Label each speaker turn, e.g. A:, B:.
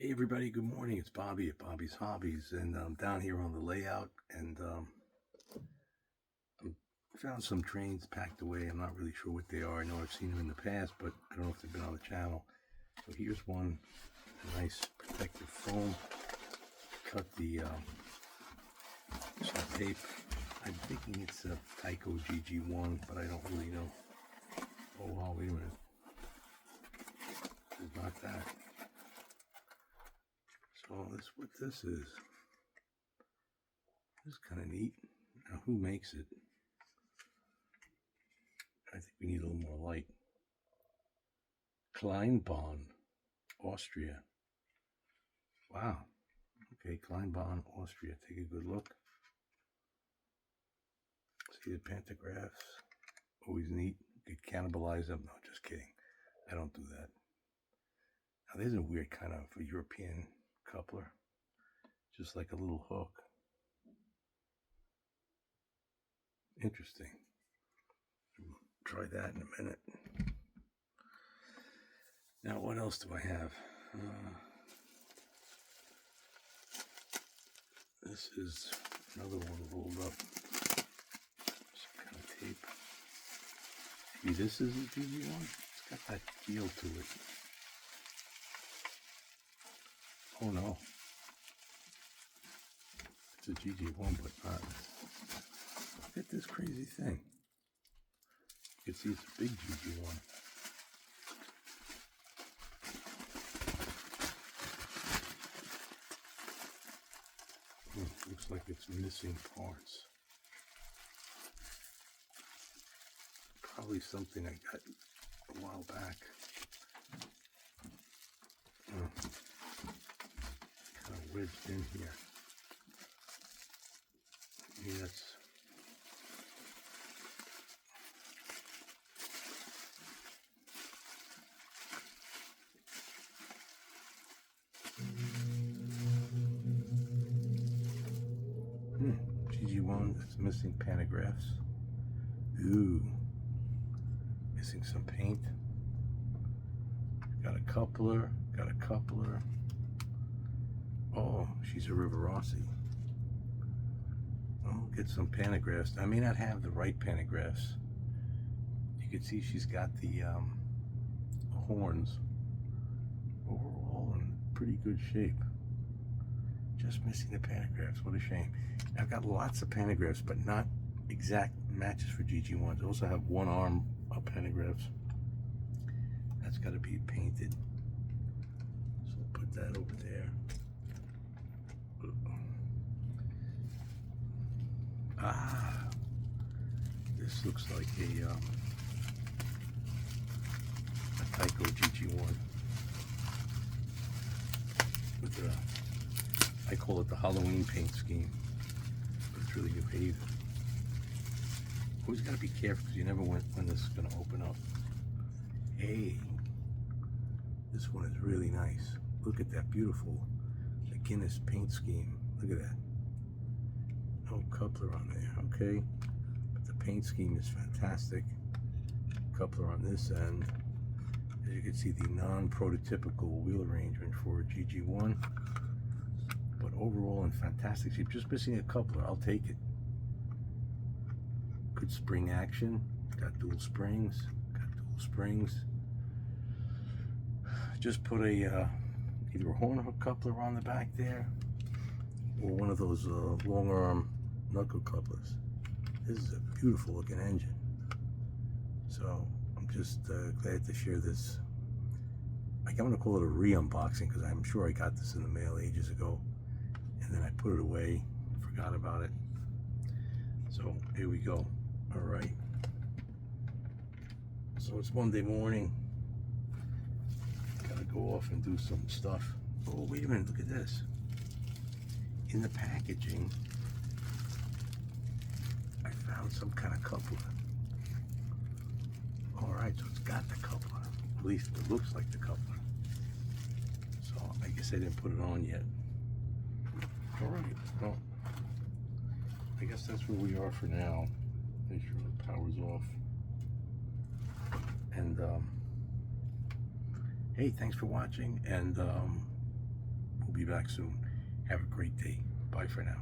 A: Hey everybody, good morning. It's Bobby at Bobby's Hobbies, and I'm down here on the layout, and I found some trains packed away. I'm not really sure what they are. I know I've seen them in the past, but I don't know if they've been on the channel. So here's one, a nice protective foam. Cut the some tape. I'm thinking it's a Tyco GG-1, but I don't really know. Oh wow, wait a minute. It's not that. So what this is kind of neat. Now who makes it? I think we need a little more light. Kleinbahn, Austria. Wow. Okay, Kleinbahn, Austria. Take a good look. See the pantographs. Always neat. You could cannibalize them. No, just kidding. I don't do that. Now there's a weird kind of a European coupler. Just like a little hook. Interesting. We'll try that in a minute. Now what else do I have? This is another one rolled up. Some kind of tape. See, this is a GG-1. It's got that feel to it. Oh no. It's a GG-1, but not. Look at this crazy thing. You can see it's a big GG-1. Looks like it's missing parts. Probably something I got a while back. Kind of wedged in here. Maybe that's. GG-1, that's missing pantographs. Ooh. Missing some paint. Got a coupler. Oh, she's a Rivarossi. Oh, get some pantographs. I may not have the right pantographs. You can see she's got the horns. Overall in pretty good shape. Just missing the pantographs. What a shame. I've got lots of pantographs, but not exact matches for GG-1s. I also have one arm of pantographs. That's got to be painted. So I'll put that over there. Ah, this looks like a Tyco GG-1 with the, I call it the Halloween paint scheme, but it's really New Haven. Always got to be careful because you never know when this is going to open up. Hey, this one is really nice. Look at that beautiful Guinness paint scheme. Look at that. No coupler on there, okay? But the paint scheme is fantastic. Coupler on this end. As you can see, the non-prototypical wheel arrangement for a GG-1. But overall in fantastic shape. Just missing a coupler, I'll take it. Good spring action. Got dual springs. Just put a either a horn hook coupler on the back there, or one of those long arm knuckle couplers. This is a beautiful looking engine. So I'm just glad to share this. I'm going to call it a re-unboxing because I'm sure I got this in the mail ages ago, and then I put it away, forgot about it. So here we go. All right. So it's Monday morning. Gotta go off and do some stuff. Oh, wait a minute, look at this. In the packaging, I found some kind of coupler. All right, so it's got the coupler. At least it looks like the coupler. So I guess I didn't put it on yet. All right, well, I guess that's where we are for now. Make sure the power's off. And hey, thanks for watching, and We'll be back soon. Have a great day. Bye for now.